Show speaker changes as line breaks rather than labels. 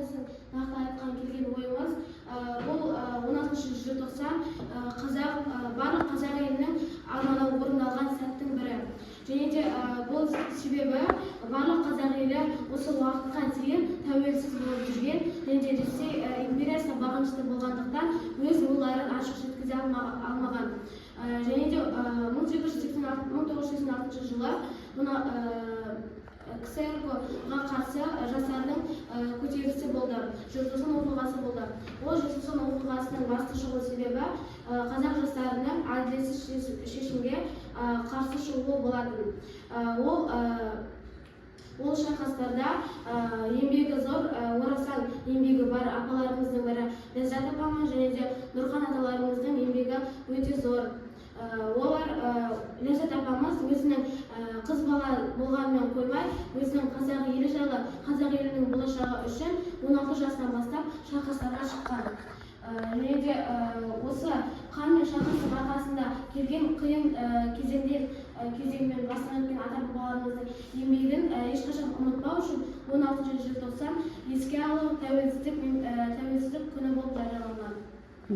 біздің нақты айтқан келген ойымыз бұл 16 желтоқсан барлық қазақ елінің арманы орындалған сәттің бірі. Және де бұл себебі барлық қазақ елі осы уақытқа дейін тәуелсіз болып жүрген, және де Ресей империясына бағынышты болғандықтан өз ойларын ашық жеткізе алмаған. Және де 1986 жылы КСРК-ға қарсы жастардың көтерілісі болды, желтоқсан оқиғасы болды. Ол желтоқсан оқиғасының басты шығу себебі қазақ жастарының әділетсіз шешімге қарсы шығуы болатын. Ол шайқастарда еңбегі зор, орасан еңбегі бар апаларымыздың бірі Ләззат апамыз және де Нұрхан аталарымыздың еңбегі өте зор. Олар Ләззат апамыз өзінің қыз бала болғанымен қоймай, өзінің қазақ елі жайлы, қазақ елінің болашағы үшін 16 жастан бастап шайқастарға шыққан. Және де осы қан мен шайқастың арқасында келген қиын кезеңмен бастан өткен ата-бабаларымыздың еңбегін ешқашан ұмытпау үшін 16 желтоқсан еске алу тәуелсіздік күні болып жарияланған.